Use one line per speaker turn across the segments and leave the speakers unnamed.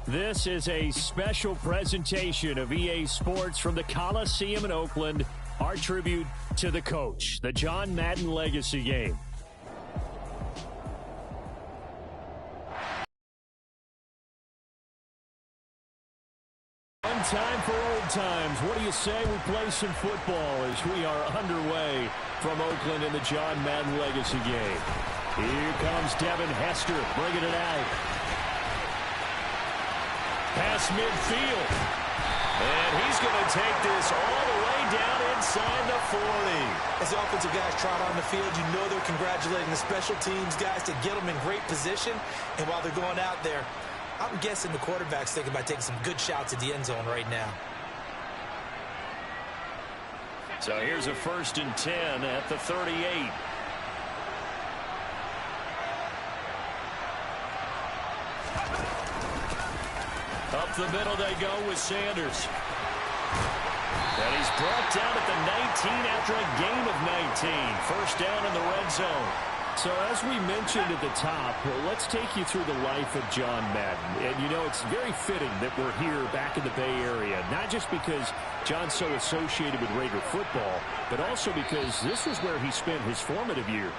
This is a special presentation of EA Sports from the Coliseum in Oakland. Our tribute to the coach, the John Madden Legacy Game. One time for old times. What do you say we play some football as we are underway from Oakland in the John Madden Legacy Game. Here comes Devin Hester bringing it out. Past midfield. And he's going to take this all the way down inside the 40.
As the offensive guys trot on the field, you know they're congratulating the special teams guys to get them in great position. And while they're going out there, I'm guessing the quarterback's thinking about taking some good shots at the end zone right now.
So here's a 1st and 10 at the 38. Up the middle they go with Sanders. And he's brought down at the 19 after a gain of 19. First down in the red zone. So as we mentioned at the top, let's take you through the life of John Madden. And, you know, it's very fitting that we're here back in the Bay Area, not just because John's so associated with Raider football, but also because this was where he spent his formative years.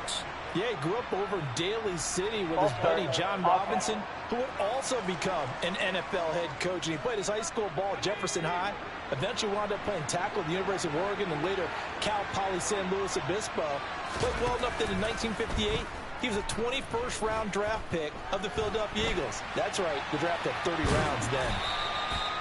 Yeah, he grew up over in Daly City with his buddy John Robinson, who would also become an NFL head coach. And he played his high school ball at Jefferson High, eventually wound up playing tackle at the University of Oregon, and later Cal Poly San Luis Obispo. Played well enough that in 1958, he was a 21st round draft pick of the Philadelphia Eagles. That's right, the draft had 30 rounds then.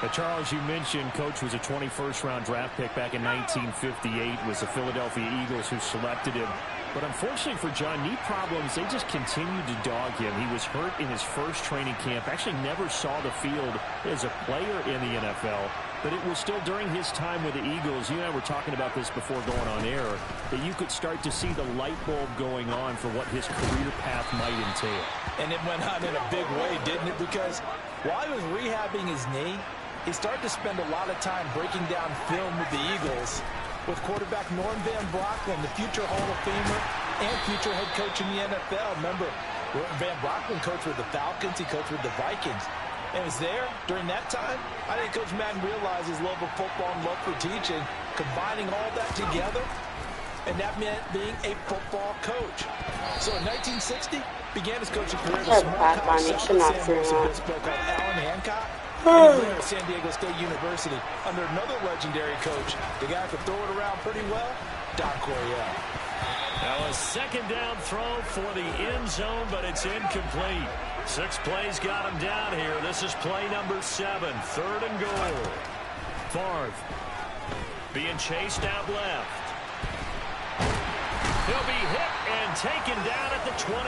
But Charles, you mentioned Coach was a 21st round draft pick back in 1958. It was the Philadelphia Eagles who selected him. But unfortunately for John, knee problems, they just continued to dog him. He was hurt in his first training camp, actually never saw the field as a player in the NFL. But it was still during his time with the Eagles, you and I were talking about this before going on air, that you could start to see the light bulb going on for what his career path might entail.
And it went on in a big way, didn't it? Because while he was rehabbing his knee, he started to spend a lot of time breaking down film with the Eagles, with quarterback Norm Van Brocklin, the future Hall of Famer and future head coach in the NFL. Remember, Van Brocklin coached with the Falcons. He coached with the Vikings. And was there during that time. I think Coach Madden realized his love of football and love for teaching, combining all that together, and that meant being a football coach. So in 1960, began his coaching career at a small college south of San Luis Obispo called Allen Hancock. And later at San Diego State University under another legendary coach, the guy who could throw it around pretty well, Don Coryell.
Now a second down throw for the end zone, but it's incomplete. 6 plays got him down here. This is play number 7, 3rd and goal. Favre being chased out left. He'll be hit and taken down at the 21.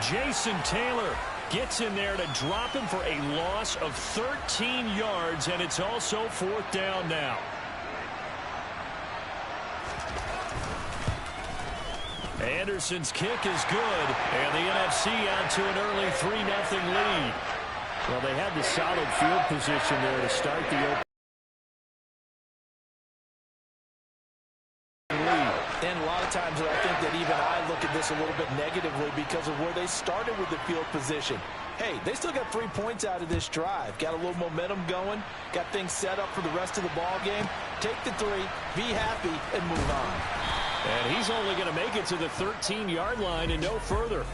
Jason Taylor gets in there to drop him for a loss of 13 yards, and it's also 4th down now. Anderson's kick is good, and the NFC out to an early 3-0 lead. Well, they had the solid field position there to start the open lead.
And a lot of times I think that even I look at this a little bit negatively because of where they started with the field position. Hey, they still got 3 points out of this drive. Got a little momentum going. Got things set up for the rest of the ball game. Take the 3, be happy, and move on.
And he's only going to make it to the 13-yard line and no further.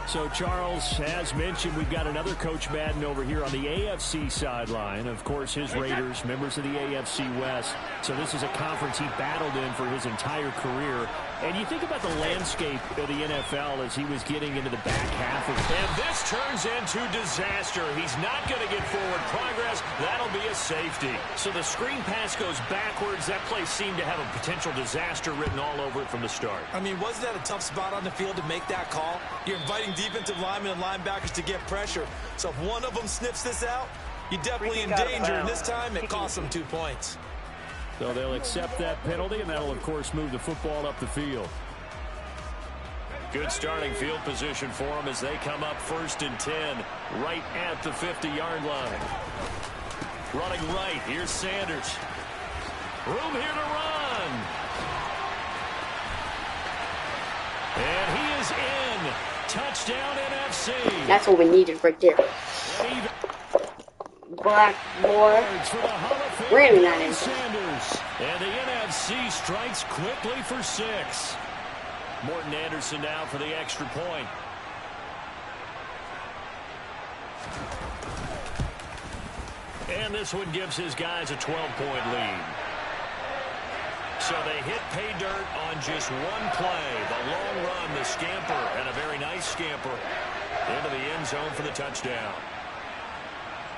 So, Charles, as mentioned, we've got another Coach Madden over here on the AFC sideline. Of course, his Raiders, members of the AFC West. So this is a conference he battled in for his entire career. And you think about the landscape of the NFL as he was getting into the back half of it. And this turns into disaster. He's not going to get forward progress. That'll be a safety. So the screen pass goes backwards. That play seemed to have a potential disaster written all over it from the start.
I mean, wasn't that a tough spot on the field to make that call? You're inviting defensive linemen and linebackers to get pressure. So if one of them sniffs this out, you're definitely in danger. And this time, it costs them 2 points.
So they'll accept that penalty, and that'll, of course, move the football up the field. Good starting field position for them as they come up 1st and 10, right at the 50-yard line. Running right, here's Sanders. Room here to run. is in. Touchdown NFC.
That's what we needed right there. Black boy. Really not in.
Sanders. And the NFC strikes quickly for 6. Morton Anderson now for the extra point. And this one gives his guys a 12-point lead. So they hit pay dirt on just one play. The long run, the scamper, and a very nice scamper into the end zone for the touchdown.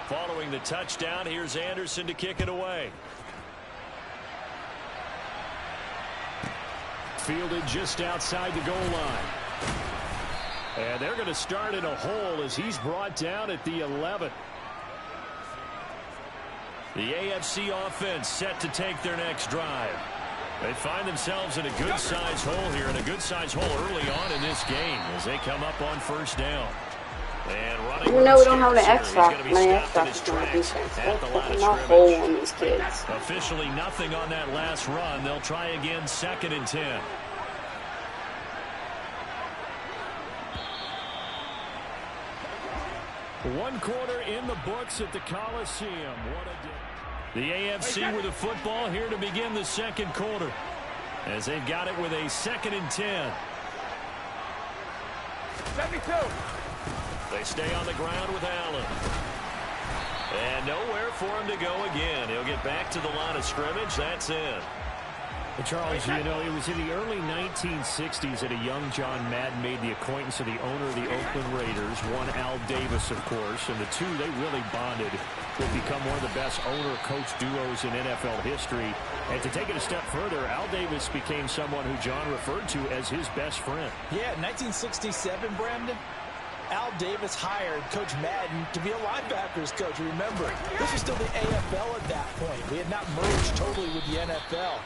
Following the touchdown, here's Anderson to kick it away. Fielded just outside the goal line. And they're going to start in a hole as he's brought down at the 11. The AFC offense set to take their next drive. They find themselves in a good-sized hole here, and a good-sized hole early on in this game as they come up on first down. And running
Even though we don't have an X-Factor, my X-Factor's on the defense. There's no hole on these kids.
Officially nothing on that last run. They'll try again, 2nd and 10. One quarter in the books at the Coliseum. What a day. The AFC with the football here to begin the second quarter as they've got it with a 2nd and 10. 72. They stay on the ground with Allen. And nowhere for him to go again. He'll get back to the line of scrimmage. That's it. Well, Charles, you know, it was in the early 1960s that a young John Madden made the acquaintance of the owner of the Oakland Raiders, one Al Davis, of course, and the two, they really bonded. Would become one of the best owner-coach duos in NFL history. And to take it a step further, Al Davis became someone who John referred to as his best friend.
Yeah, 1967, Brandon. Al Davis hired Coach Madden to be a linebackers coach. Remember, this was still the AFL at that point. We had not merged totally with the NFL.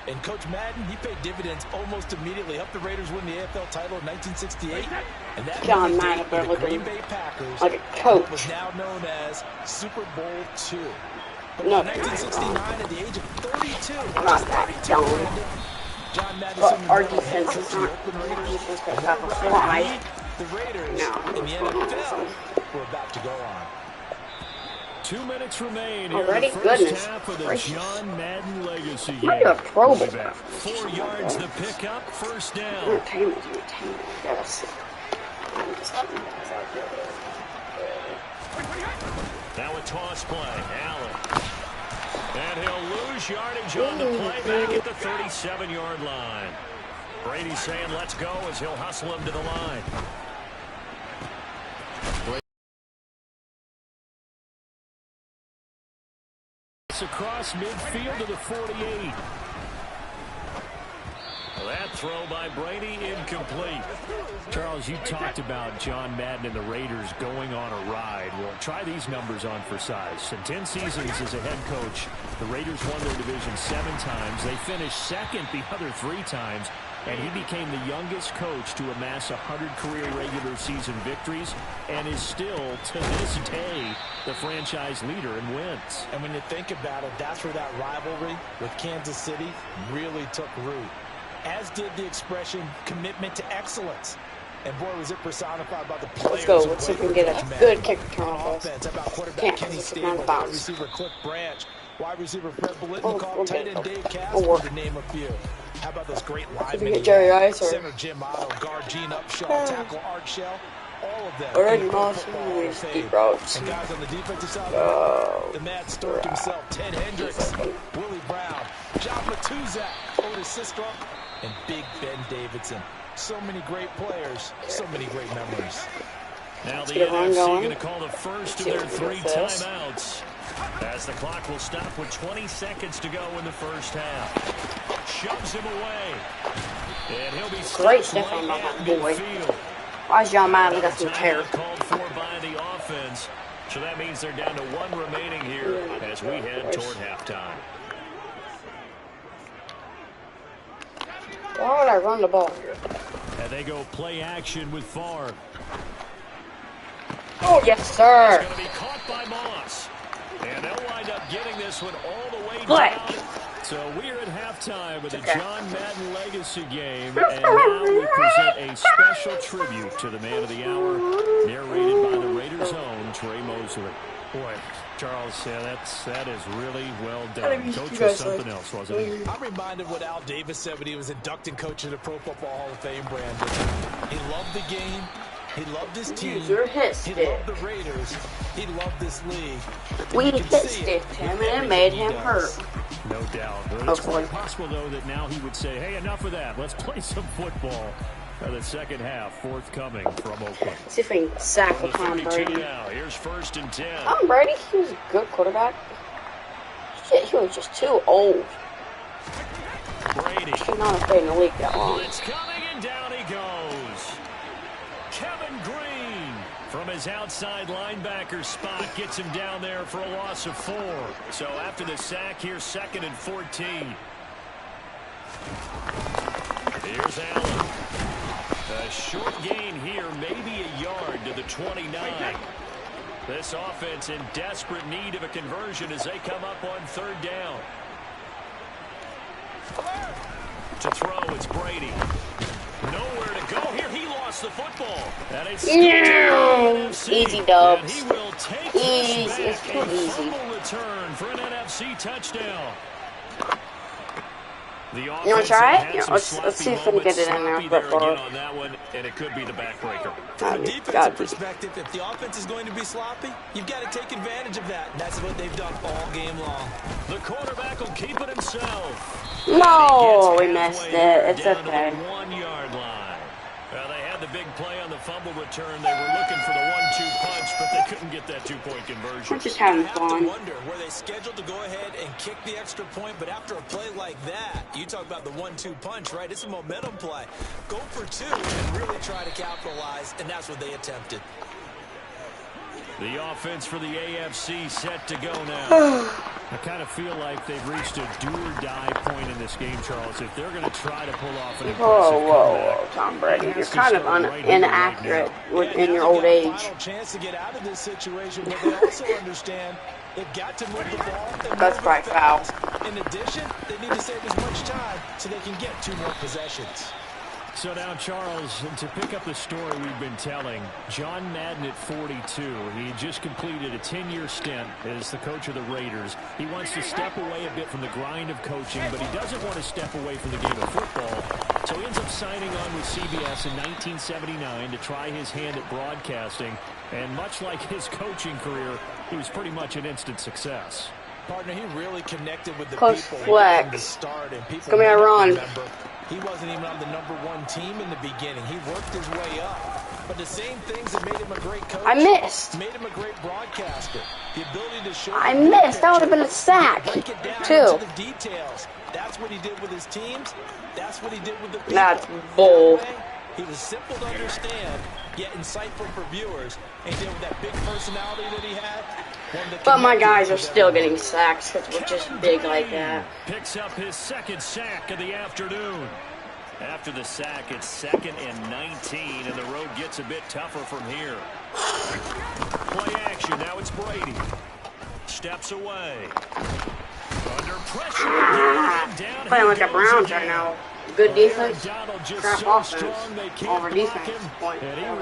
And Coach Madden, he paid dividends almost immediately. Helped the Raiders win the AFL title in 1968. And that
John Madden,
the Green Bay Packers,
like a coach,
was now known as Super Bowl II. But
no,
in 1969, at the age of 32,
not that dumb.
John Madden,
but our defense is not. Defense could have a fly.
The Raiders
No,
in the NFL were about to go on.
2 minutes remain.
Already,
in the first
goodness
half of the
gracious.
John Madden legacy game.
Look at a Pro Bowl.
4 yards to pick up, first down.
Entertainment. Yes.
Now a toss play. Allen. And he'll lose yardage on the play back at the 37-yard line. Brady's saying let's go as he'll hustle him to the line. Across midfield to the 48. That throw by Brady incomplete. Charles, you talked about John Madden and the Raiders going on a ride. Well, try these numbers on for size. In 10 seasons as a head coach, the Raiders won their division 7 times. They finished second the other 3 times. And he became the youngest coach to amass 100 career regular season victories and is still, to this day, the franchise leader in wins.
And when you think about it, that's where that rivalry with Kansas City really took root. As did the expression, commitment to excellence. And boy, was it personified by the players.
Let's go. Let's see if we can get a good kick return on
offense. How about quarterback Kenny Stabler, wide receiver Cliff Branch, wide receiver Fred Biletnikoff, tight end Dave Casper, to name a few. How about those great linemen?
Jerry Rice or
center Jim Otto, guard Gene Upshaw, tackle Art Shell. All of them.
already lost deep routes.
And guys on the defensive side, the Mad Stork himself, Ted Hendricks, Willie Brown, John Matuzak, Otis Sistrunk, and Big Ben Davidson. So many great players, so many great memories.
Now the NFC going to call the first of their 3 timeouts as the clock will stop with 20 seconds to go in the first half. Shoves him away. And he'll be
great stuff on that boy. Why is John Madden got some terror?
Called for by the offense. So that means they're down to 1 remaining here as we head toward halftime.
Why would I run the ball here?
And they go play action with Favre.
Oh, yes, sir.
It's going to be caught by Moss. And they'll wind up getting this one all the way
Black.
down So we're at halftime with the John Madden Legacy game, and now we present a special tribute to the man of the hour, narrated by the Raiders' own Trey Mosley. Boy, Charles, that is really well done. Coach was something else, wasn't he?
I'm reminded what Al Davis said when he was inducting coach of the Pro Football Hall of Fame, Brandon. He loved the game. He loved his team. He loved the Raiders. He loved this league.
We hit-sticked him and it made him hurt.
No doubt. It's quite possible, though, that now he would say, hey, enough of that. Let's play some football. The second half forthcoming from Oakland.
See if we can sack with Tom Brady.
Now. Here's 1st and 10.
Tom Brady, he was a good quarterback. Shit, he was just too old.
Brady.
He's not afraid to leak that long.
It's coming and down he goes. Kevin Green from his outside linebacker spot gets him down there for a loss of 4. So after the sack, here's 2nd and 14. Here's Allen. A short gain here, maybe a yard to the 29. This offense in desperate need of a conversion as they come up on 3rd down. To throw, it's Brady. Nowhere to go here. He lost the football. And it's
easy dubs.
He will take
easy. It's too easy.
Return for an NFC touchdown.
You want to try it? Yeah, let's see if we can get it in there.
On that one, and it could be the backbreaker.
From a defensive perspective, if the offense is going to be sloppy, you've got to take advantage of that. And that's what they've done all game long.
The quarterback will keep it himself.
No, we missed it. It's okay.
1-yard line. They had the big play on the fumble return. They were looking for the 1-2 punch, but they couldn't get that 2-point conversion.
We're just having fun.
I wonder, were they scheduled to go ahead and kick the extra point, but after a play like that, you talk about the 1-2 punch, right? It's a momentum play. Go for 2 and really try to capitalize, and that's what they attempted.
The offense for the AFC set to go now. I kind of feel like they've reached a do-or-die point in this game, Charles. If they're going to try to pull off an impressive
whoa, Tom Brady. You're kind of inaccurate in your old age.
Final chance to get out of this situation, but they also understand they've got to move the ball.
That's probably foul.
In addition, they need to save as much time so they can get 2 more possessions.
So now, Charles, to pick up the story we've been telling, John Madden at 42, he just completed a 10-year stint as the coach of the Raiders. He wants to step away a bit from the grind of coaching, but he doesn't want to step away from the game of football. So he ends up signing on with CBS in 1979 to try his hand at broadcasting. And much like his coaching career, he was pretty much an instant success.
Partner, he really connected with the
Close
people
flex.
from the start. And people
Come here, Ron.
Remember, he wasn't even on the #1 team in the beginning. He worked his way up. But the same things that made him a great coach
I missed.
made him a great broadcaster. The ability to show
I missed. That would have been a sack,
break it down
too.
into the details. That's what he did with his teams. That's what he did with the people.
That's bull.
He was simple to understand, yet insightful for viewers. And he did with that big personality that he had.
But my guys are still getting sacks because we're just big like that.
Picks up his 2nd sack of the afternoon. After the sack, it's 2nd and 19, and the road gets a bit tougher from here. Play action. Now it's Brady. Steps away. Under pressure again. Down
Playing like the Browns right now. Good defense, crap offense. Over defense. Point.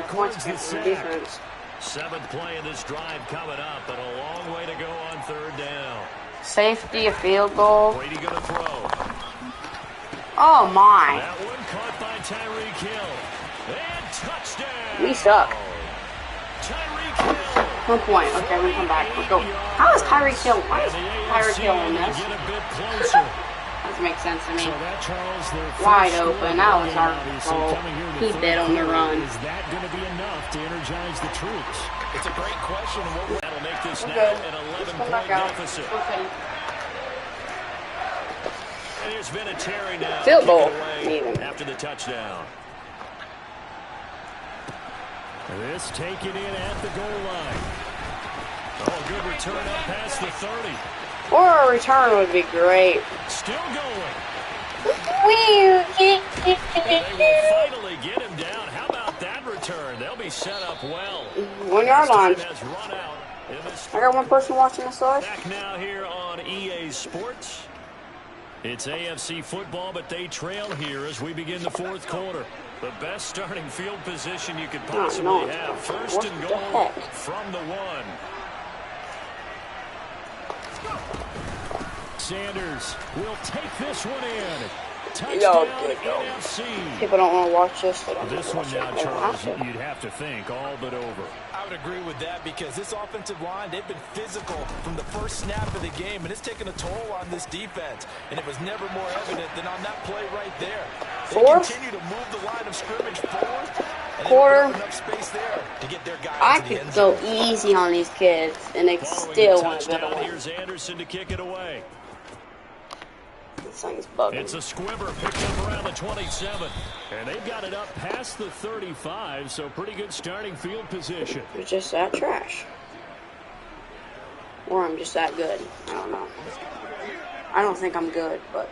Points against the defense.
7th play of this drive coming up, but a long way to go on 3rd down.
Safety, a field goal.
Brady gonna throw.
Oh my.
That one caught by Tyreek Hill. And touchdown.
We suck.
Tyreek Hill.
1 point. Okay, we come back. Let's go. How is Tyreek Hill? Why is Tyreek Hill in this?
Get a bit closer.
Doesn't make sense to me.
So that, Charles,
wide open. That was our fault. He did on the run.
Is that going to be enough to energize the troops?
It's a great question.
That'll make this now
Okay.
an
Let's
11-point
come back out.
deficit.
Okay.
And there's been a Terry now.
Field goal.
Away after the touchdown. This taken in at the goal line. Oh, good return up past the 30.
Or a return would be great.
Still going.
Wee.
They will finally get him down. How about that return? They'll be set up well.
1 yard line.
Has run out in this
I got one person watching this live.
back now here on EA Sports. It's AFC football, but they trail here as we begin the fourth quarter. The best starting field position you could possibly have. First and goal from the 1. Sanders will take this one in. Touchdown, NFC.
People don't want to watch this.
This one now, Charles, you'd have to think all but over.
I would agree with that because this offensive line, they've been physical from the first snap of the game, and it's taken a toll on this defense. And it was never more evident than on that play right there. They continue to move the line of scrimmage forward.
Quarter.
Enough space there to get their guys
I could go easy on these kids, and they still want to go.
Here's Anderson to kick it away.
This thing's bugging.
It's a squibber picked up around the 27. And they've got it up past the 35, so pretty good starting field position.
You're just that trash. Or I'm just that good. I don't know. I don't think I'm good, but...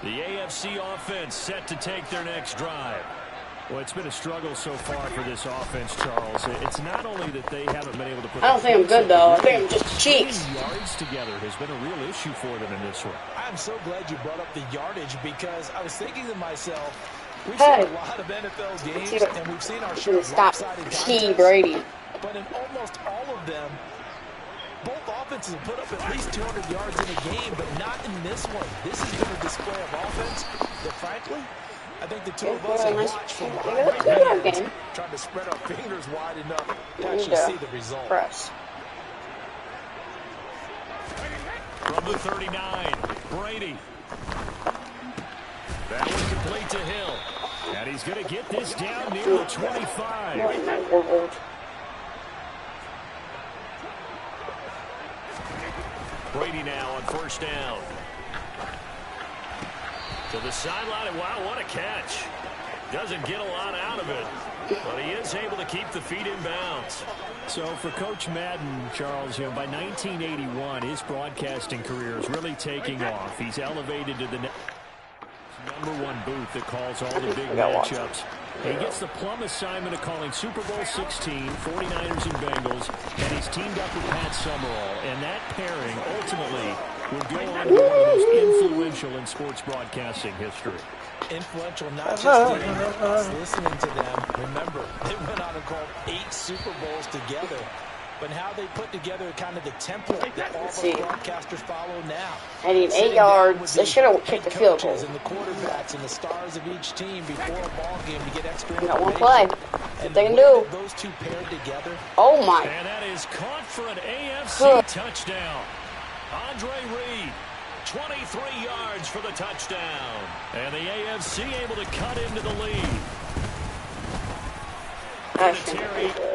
The AFC offense set to take their next drive. Well, it's been a struggle so far for this offense, Charles. It's not only that they haven't been able to put...
I don't think I'm good, though. I think I'm just cheeks.
Yards together has been a real issue for them in this one.
I'm so glad you brought up the yardage because I was thinking to myself, we've seen a lot of NFL games, and we've seen our share of lopsided contests.
Brady.
But in almost all of them, both offenses have put up at least 200 yards in a game, but not in this one. This has been a display of offense that, frankly, I think the two of us have watched from trying to spread our fingers wide enough to actually see the result.
Press.
From the 39, Brady. That one complete to Hill. And he's going to get this down near the 25. Brady now on first down. To the sideline, and wow, what a catch. Doesn't get a lot out of it, but he is able to keep the feet in bounds. So for Coach Madden, Charles, by 1981, his broadcasting career is really taking off. He's elevated to the #1 booth that calls all the big matchups. He gets the plum assignment of calling Super Bowl 16, 49ers and Bengals, and he's teamed up with Pat Summerall. And that pairing ultimately would go on to be one of the most influential in sports broadcasting history.
Influential, not just in us listening to them. Remember, they went on and called 8 Super Bowls together. But how they put together kind of the template that all the broadcasters follow now.
I need 8 yards. They should have kicked the field goal.
And the quarterbacks and the stars of each team before a ball game to get extra information.
Got one play. What they can do.
Those two paired together.
Oh my.
And that is caught for an AFC touchdown. Andre Reed, 23 yards for the touchdown. And the AFC able to cut into the lead.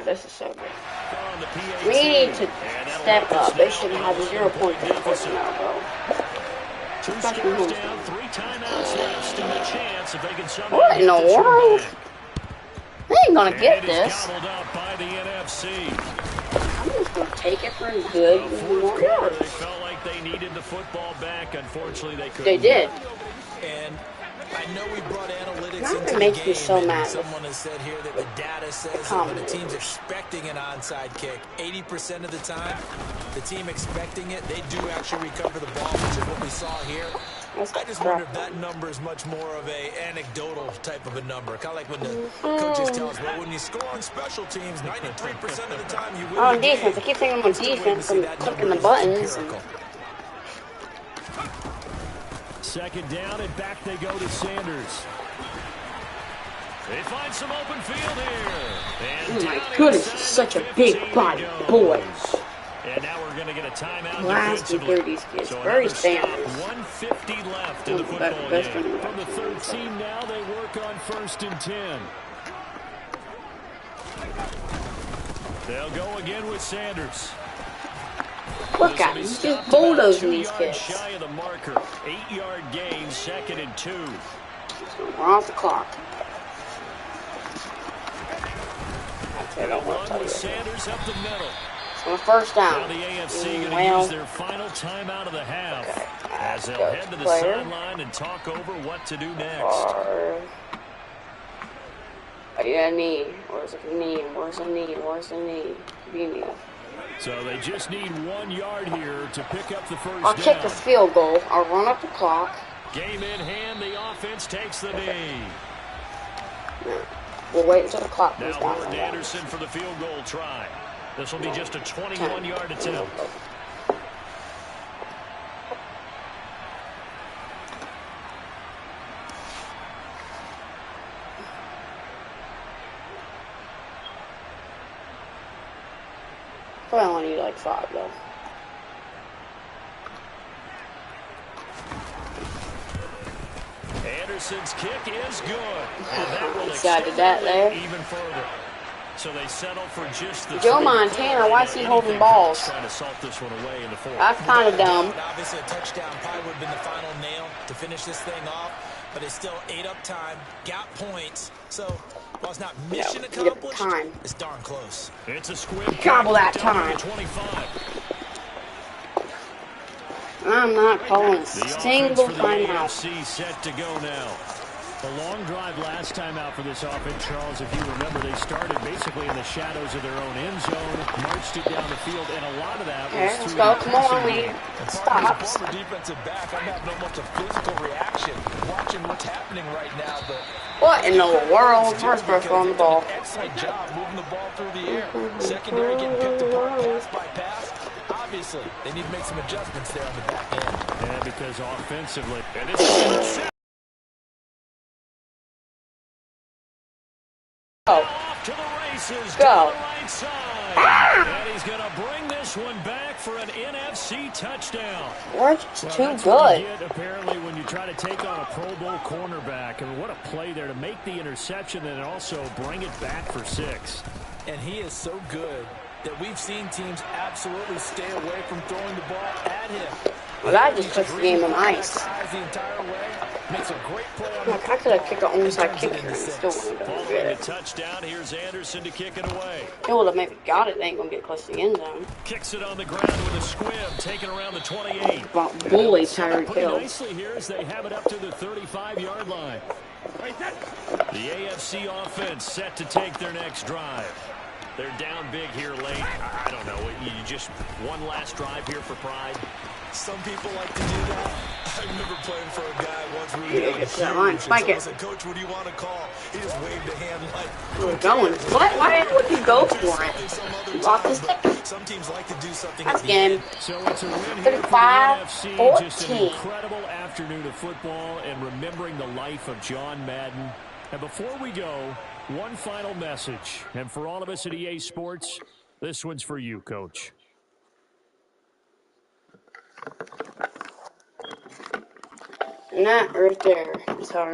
This is so good. We need to step up. They should have 0 points now, bro.
2 scores down, 3 timeouts left, and a chance if they can somehow
what in the world? They ain't gonna get this.
Up by the NFC.
I'm just gonna take it for good.
They felt like they needed the football back. Unfortunately, they couldn't.
They did.
And I know we brought analytics
That
into the
makes
game.
me so mad.
Someone has said here that the data says that when a team's expecting an onside kick, 80% of the time, the team expecting it, they do actually recover the ball, which is what we saw here. I just wonder if that number is much more of a anecdotal type of a number. Kind of like when the coaches tell us, well, when you score on special teams, 93% of the time you win
on defense. I keep thinking I'm on defense and clicking the buttons.
Second down, and back they go to Sanders. They find some open field here. And
oh my goodness, he's such a big body boy.
And now we're going to get a timeout.
Last and 30 kids.
So
very Sanders.
150 left in the football game. From the 13 now, they work on 1st and 10. They'll go again with Sanders.
Look at him. He's just bulldozing these kids.
Shy of the marker. 8-yard gain, 2nd and 2.
We're off the clock.
I don't want to tell you. Sanders up the middle.
On first down.
Now the AFC going to use their final timeout of the half.
Okay.
As they'll head to the sideline and talk over what to do next.
What do you need? Where's the knee? Where's the knee? Where's the knee? Give me
So they just need 1 yard here to pick up the first
I'll
down.
kick the field goal. I'll run up the clock.
Game in hand, the offense takes the knee.
No. We'll wait until the clock
Now
goes down.
Gordon Anderson for the field goal try. This will be just a 21-yard attempt.
Probably only need like 5 though.
Anderson's kick is good. And that will
Decided
extend
that
the
there.
lead even further. So they settle for just the
Joe
3.
Montana, why is he holding balls?
Trying to salt this one away in the 4th.
That's kind of dumb.
Obviously, a touchdown probably would have been the final nail to finish this thing off, but it still ate up time, got points. So, while it's not mission accomplished, it's darn close.
It's a squib.
Gobble that time.
25.
I'm not calling a
The
single
offense for the
timeout.
AFC set to go now. The long drive last time out for this offense, Charles, if you remember, they started basically in the shadows of their own end zone, marched it down the field, and a lot of that was
Okay, let's
through
go.
the
Come on,
passing
we
game.
stops.
Former defensive back, I'm having almost a physical reaction watching what's happening right now. But
What in the world? First person on the ball.
excellent job moving the ball through the air. Secondary getting picked apart pass by pass. Obviously, they need to make some adjustments there on the back end.
Yeah, because offensively, and this is intercepted. Off to the races,
Go.
to the right side. And he's going to bring this one back for an NFC touchdown.
We're just
Well,
too
that's what you
good.
get, apparently, when you try to take on a Pro Bowl cornerback. I mean, what a play there to make the interception and also bring it back for 6.
And he is so good that we've seen teams absolutely stay away from throwing the ball at him.
Well, that just puts the game on ice.
The entire way. Makes a great play on
Look, I could have kicked an onside kick here and still wouldn't have done
Following
good.
a touchdown, here's Anderson to kick it away.
They would have maybe got it. They ain't going to get close to the end zone.
Kicks it on the ground with a squib, taken around the 28.
About bully Tyreek
Pretty
Hill.
nicely here as they have it up to the 35-yard line. The AFC offense set to take their next drive. They're down big here late. I don't know. You just one last drive here for pride.
Some people like to do that. I remember playing for a guy once where we
Yeah, get to that line. Spike it.
I said, Coach, what do you want to call? He just waved a hand like...
We're going. What? Why would you go for it? You lost this thing?
Some teams like to do something.
That's game.
So it's a win here for the
35-14.
NFC. Just an incredible afternoon of football and remembering the life of John Madden. And before we go, one final message. And for all of us at EA Sports, this one's for you, Coach.
And that right there is how I